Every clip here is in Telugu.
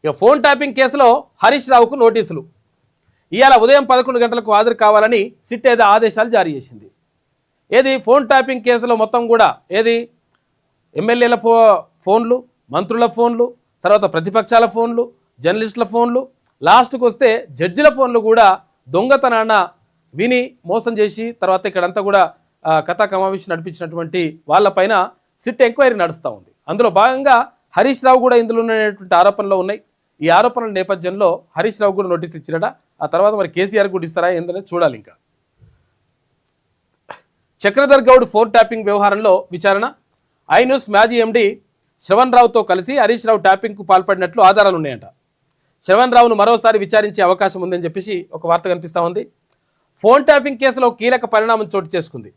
ఇక ఫోన్ ట్యాపింగ్ కేసులో హరీష్ రావుకు నోటీసులు. ఇవాళ ఉదయం 11 గంటలకు హాజరు కావాలని సిట్ ఏదో ఆదేశాలు జారీ చేసింది. ఏది ఫోన్ ట్యాపింగ్ కేసులో మొత్తం కూడా ఏది ఎమ్మెల్యేల ఫోన్లు, మంత్రుల ఫోన్లు, తర్వాత ప్రతిపక్షాల ఫోన్లు, జర్నలిస్టుల ఫోన్లు, లాస్ట్కి వస్తే జడ్జిల ఫోన్లు కూడా దొంగతనాన విని మోసం చేసి తర్వాత ఇక్కడంతా కూడా కథా కమావేశం నడిపించినటువంటి వాళ్ళపైన సిట్ ఎంక్వైరీ నడుస్తూ ఉంది. అందులో భాగంగా హరీష్ రావు కూడా ఇందులో ఉన్నటువంటి ఆరోపణలు ఉన్నాయి. ఈ ఆరోపణల నేపథ్యంలో హరీష్ రావు కూడా నోటీస్ ఇచ్చినట. ఆ తర్వాత మరి కేసీఆర్ కూడా ఇస్తారా ఏందనేది చూడాలి. ఇంకా చక్రధర్ గౌడ్ ఫోన్ ట్యాపింగ్ వ్యవహారంలో విచారణ. ఐ న్యూస్ మాజీ ఎండీ శ్రవణ్ రావుతో కలిసి హరీష్ రావు ట్యాపింగ్కు పాల్పడినట్లు ఆధారాలు ఉన్నాయంట. శ్రవణ్ రావును మరోసారి విచారించే అవకాశం ఉందని చెప్పేసి ఒక వార్త కనిపిస్తూ ఉంది. ఫోన్ ట్యాపింగ్ కేసులో కీలక పరిణామం చోటు చేసుకుంది.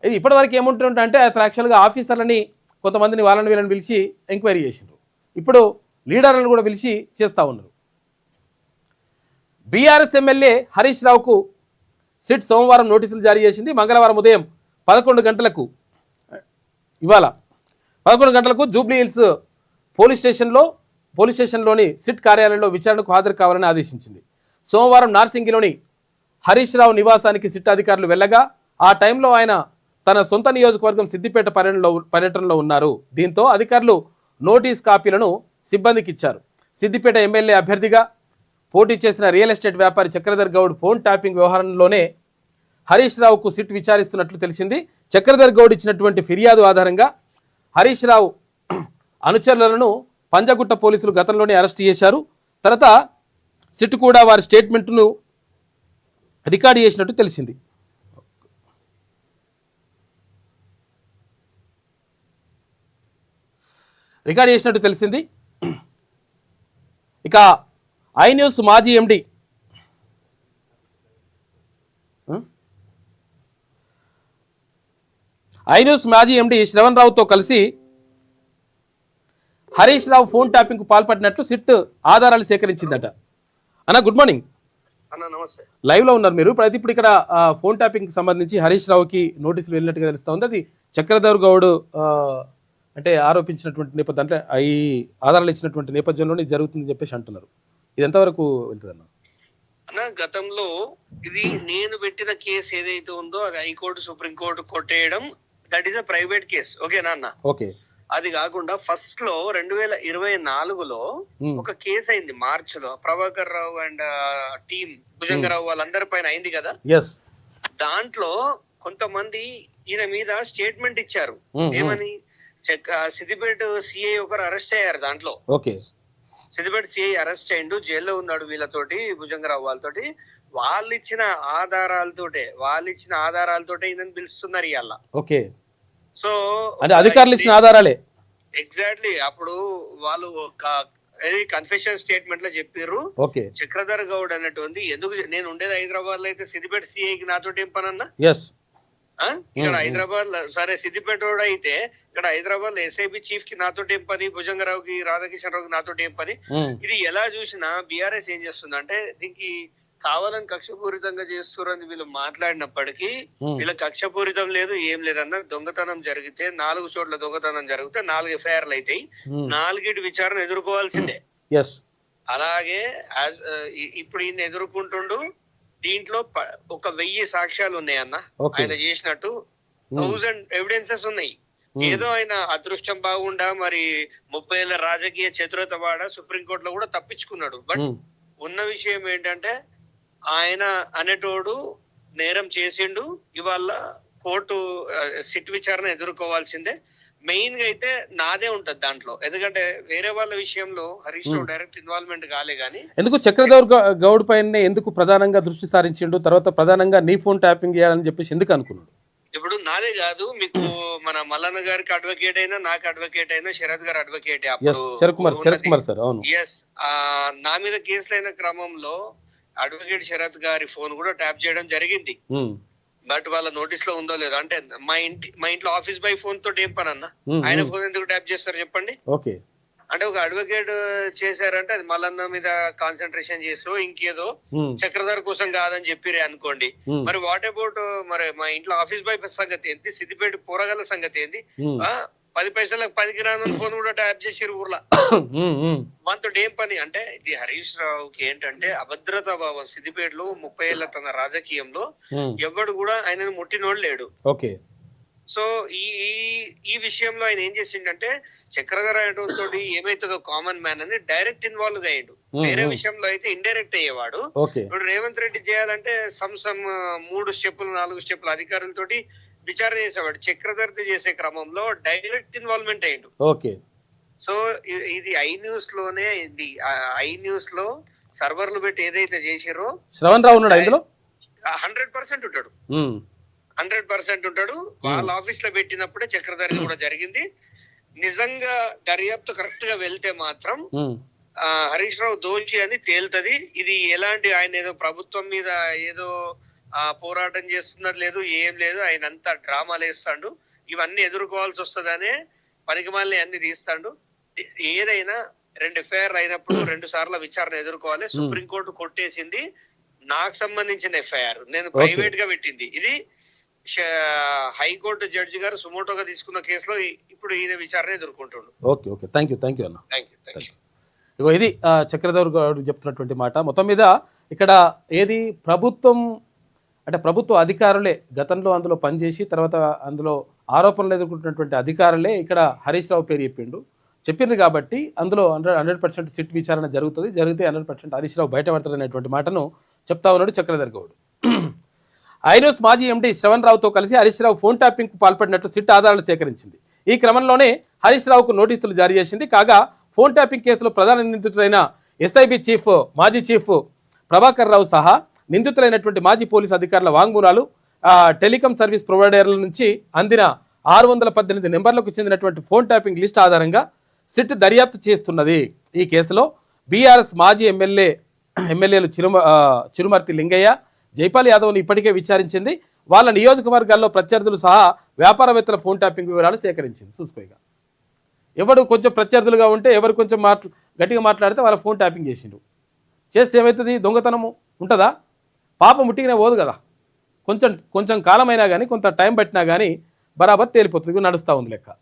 ఇది ఇప్పటివరకు ఏముంటుంటే అంటే అతను యాక్చువల్గా ఆఫీసర్లని కొంతమందిని వాళ్ళని వీళ్ళని పిలిచి ఎంక్వైరీ చేసిండ్రు. ఇప్పుడు లీడర్లను కూడా పిలిచి చేస్తూ ఉన్నారు. బీఆర్ఎస్ ఎమ్మెల్యే హరీష్ రావుకు సిట్ సోమవారం నోటీసులు జారీ చేసింది. మంగళవారం ఉదయం 11 గంటలకు ఇవాళ 11 గంటలకు జూబ్లీ హిల్స్ పోలీస్ స్టేషన్లోని సిట్ కార్యాలయంలో విచారణకు హాజరు కావాలని ఆదేశించింది. సోమవారం నార్సింగిలోని హరీష్ రావు నివాసానికి సిట్ అధికారులు వెళ్ళగా ఆ టైంలో ఆయన తన సొంత నియోజకవర్గం సిద్దిపేట పర్యటనలో ఉన్నారు. దీంతో అధికారులు నోటీస్ కాపీలను సిబ్బందికి ఇచ్చారు. సిద్దిపేట ఎమ్మెల్యే అభ్యర్థిగా పోటీ చేసిన రియల్ ఎస్టేట్ వ్యాపారి చక్రధర్ గౌడ్ ఫోన్ ట్యాపింగ్ వ్యవహారంలోనే హరీష్ రావుకు సిట్ విచారిస్తున్నట్లు తెలిసింది. చక్రధర్ గౌడ్ ఇచ్చినటువంటి ఫిర్యాదు ఆధారంగా హరీష్ రావు అనుచరులను పంజగుట్ట పోలీసులు గతంలోనే అరెస్ట్ చేశారు. తర్వాత సిట్ కూడా వారి స్టేట్మెంట్ను రికార్డు చేసినట్టు తెలిసింది. ఇక ఐ న్యూస్ మాజీ ఎండి శ్రవణ్ రావుతో కలిసి హరీష్ రావు ఫోన్ ట్యాపింగ్ కు పాల్పడినట్లు సిట్ ఆధారాలు సేకరించిందట. అన్న గుడ్ మార్నింగ్. నమస్తే. లైవ్ లో ఉన్నారు మీరు. ఇప్పుడు ఇక్కడ ఫోన్ ట్యాపింగ్ కి సంబంధించి హరీష్ రావుకి నోటీసులు వెళ్ళినట్టుగా తెలుస్తా ఉంది. అది చక్రధర్ గౌడ్ అంటే ఆరోపించినటువంటి నేపథ్యం అంటే ఈ ఆధారాలు ఇచ్చినటువంటి నేపథ్యంలోనే జరుగుతుందని చెప్పేసి అంటున్నారు. ఇది ఎంతవరకు వెళ్తుందన్న? అన్న గతంలో ఇది నేను పెట్టిన కేసు ఏదైతే ఉందో అది హైకోర్టు సుప్రీంకోర్టు కొట్టేయడం, that is a private case. ఓకేనా అన్న? ఓకే. అది కాకుండా ఫస్ట్ లో 2024లో ఒక కేసు అయింది మార్చ్ లో, ప్రభాకర్ రావు అండ్ టీమ్ భుజంగరావు వాళ్ళందరి పైన అయింది కదా. దాంట్లో కొంతమంది ఈయన మీద స్టేట్మెంట్ ఇచ్చారు. ఏమని? సిద్దిపేట సిఐ ఒకరు అరెస్ట్ అయ్యారు. దాంట్లో సిద్దిపేట సిఐ అరెస్ట్ అయ్యిండు, జైల్లో ఉన్నాడు వీళ్ళతోటి, భుజంగరావు వాళ్ళతోటి. వాళ్ళు ఇచ్చిన ఆధారాలతోటే ఈయనని పిలుస్తున్నారు ఇవాళ. ఓకే. సో అంటే అధికారులు ఇచ్చిన ఆధారాలే ఎగ్జాక్ట్లీ. అప్పుడు వాళ్ళు కన్ఫెషన్ స్టేట్మెంట్ లో చెప్పారు, చక్రధర్ గౌడ్ అన్నట్టు ఎందుకు నేను ఉండేది హైదరాబాద్ లో అయితే సిద్దిపేట సిఐకి నాతో ఏం పనన్నా? ఇక్కడ హైదరాబాద్ సరే సిద్దిపేట అయితే ఇక్కడ హైదరాబాద్ లో ఎస్ఐబి చీఫ్ కి నాతో ఏం పని, భుజంగరావుకి రాధాకిషన్ రావుకి నాతో ఏం పని? ఇది ఎలా చూసినా బీఆర్ఎస్ ఏం చేస్తుంది అంటే దీనికి కావాలని కక్షపూరితంగా చేస్తున్నారు వీళ్ళు మాట్లాడినప్పటికీ వీళ్ళ కక్షపూరితం లేదు, ఏం లేదన్న. దొంగతనం జరిగితే 4 చోట్ల దొంగతనం జరిగితే 4 ఎఫ్ఐఆర్లు అవుతాయి. 4 విచారణ ఎదుర్కోవాల్సిందే. అలాగే ఇప్పుడు ఈయన ఎదుర్కొంటుండు. దీంట్లో ఒక 1000 సాక్ష్యాలు ఉన్నాయన్న. ఆయన చేసినట్టు 1000 ఎవిడెన్సెస్ ఉన్నాయి. ఏదో ఆయన అదృష్టం బాగుండా మరి 30 ఏళ్ల రాజకీయ చతురత వాడ సుప్రీంకోర్టులో కూడా తప్పించుకున్నాడు. బట్ ఉన్న విషయం ఏంటంటే ఆయన అనేటోడు నేరం చేసిండు. ఇవాళ కోర్టు సిట్ విచారణ ఎదుర్కోవాల్సిందే. మెయిన్ గా అయితే నాదే ఉంటది దాంట్లో, ఎందుకంటే వేరే వాళ్ళ విషయంలో హరీష్ రావు డైరెక్ట్ ఇన్వాల్వ్మెంట్ కాలే. గానీ ఎందుకు చక్రధర్ గౌడ్ పైన ఎందుకు ప్రధానంగా దృష్టి సారించిండు, తర్వాత ప్రధానంగా నీ ఫోన్ ట్యాపింగ్ చేయాలని చెప్పేసి ఎందుకు అనుకున్నాడు? ఇప్పుడు నాదే కాదు, మీకు మన మల్లన్న గారికి అడ్వకేట్ అయినా, నాకు అడ్వకేట్ అయినా, శరత్ గారు అడ్వకేట్. నా మీద కేసులైన క్రమంలో అడ్వకేట్ శరత్ గారి ఫోన్ కూడా ట్యాప్ చేయడం జరిగింది. బట్ వాళ్ళ నోటీస్ లో ఉందో లేదో. అంటే మా ఇంట్లో ఆఫీస్ బై ఫోన్ తోటి ఏం పని అన్న? ఆయన ఫోన్ ఎందుకు ట్యాప్ చేస్తారు చెప్పండి? అంటే ఒక అడ్వకేట్ చేశారంటే అది మల్లన్న మీద కాన్సన్ట్రేషన్ చేస్తూ ఇంకేదో చక్రధర్ కోసం కాదని చెప్పిరే అనుకోండి. మరి వాట్ అబౌట్ మరి మా ఇంట్లో ఆఫీస్ బాయ్ సంగతి ఏంటి, సిద్దిపేట పోరగాల సంగతి ఏంటి? 10 పైసలకు పనికి రాని ఫోన్ కూడా ట్యాప్ చేసిరు ఊర్లో. మనతో ఏం పని అంటే ఇది హరీష్ రావుకి ఏంటంటే అభద్రతా భావం. సిద్దిపేటలో 30 ఏళ్ల తన రాజకీయంలో ఎవడు కూడా ఆయనను ముట్టినోడు లేడు. ఓకే. సో ఈ విషయంలో ఆయన ఏం చేసిండంటే చక్రధర తోటి ఏమైతుందో కామన్ మ్యాన్ అని డైరెక్ట్ ఇన్వాల్వ్ అయ్యాడు. వేరే విషయంలో అయితే ఇండైరెక్ట్ అయ్యేవాడు. ఇప్పుడు రేవంత్ రెడ్డి చేయాలంటే సమ్ 3 స్టెప్పులు 4 స్టెప్పులు అధికారులతోటి విచారణ చేసేవాడు. చక్రధర్తి చేసే క్రమంలో డైరెక్ట్ ఇన్వాల్వ్మెంట్ అయ్యాడు. ఓకే. సో ఇది ఐ న్యూస్ లోనే ఐ న్యూస్ లో సర్వర్లు పెట్టి ఏదైతే చేసిరో శ్రవణ్ రావు ఉన్నాడు ఇందులో 100% ఉంటాడు. 100% ఉంటాడు. వాళ్ళ ఆఫీస్ లో పెట్టినప్పుడే చక్రధర్తి కూడా జరిగింది. నిజంగా దర్యాప్తు కరెక్ట్ గా వెళ్తే మాత్రం హరీష్ రావు దోషి అని తేలుతది. ఇది ఎలాంటి ఆయన ఏదో ప్రభుత్వం మీద ఏదో పోరాటం చేస్తున్నది లేదు, ఏం లేదు. ఆయన అంతా డ్రామాలు వేస్తాడు. ఇవన్నీ ఎదుర్కోవాల్సి వస్తుందనే పనికిమాలని అన్ని తీస్తాడు. ఏదైనా 2 ఎఫ్ఐఆర్ అయినప్పుడు 2 సార్లు విచారణ ఎదుర్కోవాలి. సుప్రీంకోర్టు కొట్టేసింది నాకు సంబంధించిన ఎఫ్ఐఆర్, నేను ప్రైవేట్ గా పెట్టింది. ఇది హైకోర్టు జడ్జి గారు సుమోటోగా తీసుకున్న కేసులో ఇప్పుడు ఈయన విచారణ ఎదుర్కొంటుండు. ఓకే ఓకే, థ్యాంక్ యూ అన్న. Thank you. ఇగో ఇది చక్రధర్ గారు చెప్తున్నటువంటి మాట. మొత్తం మీద ఇక్కడ ఏది ప్రభుత్వం అంటే ప్రభుత్వ అధికారులే గతంలో అందులో పనిచేసి తర్వాత అందులో ఆరోపణలు ఎదుర్కొంటున్నటువంటి అధికారులే ఇక్కడ హరీష్ రావు పేరు చెప్పిండ్రు కాబట్టి అందులో 100% సిట్ విచారణ జరిగితే 100% హరీష్ రావు బయటపడతారనేటువంటి మాటను చెప్తా ఉన్నాడు చక్రధర్ గౌడ్. ఐన్యూస్ మాజీ ఎండీ శ్రవణ్ రావుతో కలిసి హరీష్ రావు ఫోన్ ట్యాపింగ్కు పాల్పడినట్టు సిట్ ఆధారాలు సేకరించింది. ఈ క్రమంలోనే హరీష్ రావుకు నోటీసులు జారీ చేసింది. కాగా ఫోన్ ట్యాపింగ్ కేసులో ప్రధాన నిందితుడైన ఎస్ఐబి మాజీ చీఫ్ ప్రభాకర్ రావు సహా నిందితులైనటువంటి మాజీ పోలీసు అధికారుల వాంగ్మూలాలు, టెలికాం సర్వీస్ ప్రొవైడర్ల నుంచి అందిన 618 నెంబర్లకు చెందినటువంటి ఫోన్ ట్యాపింగ్ లిస్ట్ ఆధారంగా సిట్ దర్యాప్తు చేస్తున్నది. ఈ కేసులో బీఆర్ఎస్ మాజీ ఎమ్మెల్యేలు చిరుమర్తి లింగయ్య, జైపాల్ యాదవ్ను ఇప్పటికే విచారించింది. వాళ్ళ నియోజకవర్గాల్లో ప్రత్యర్థులు సహా వ్యాపారవేత్తల ఫోన్ ట్యాపింగ్ వివరాలు సేకరించింది. చూసుకోగా ఎవడు కొంచెం ప్రత్యర్థులుగా ఉంటే ఎవరు కొంచెం గట్టిగా మాట్లాడితే వాళ్ళ ఫోన్ ట్యాపింగ్ చేస్తే ఏమవుతుంది? దొంగతనము ఉంటుందా? పాపం ముట్టిగానే పోదు కదా. కొంచెం కాలమైనా కానీ కొంత టైం పట్టినా కానీ బరాబర్ తేలిపోతుంది. నడుస్తూ ఉంది లెక్క.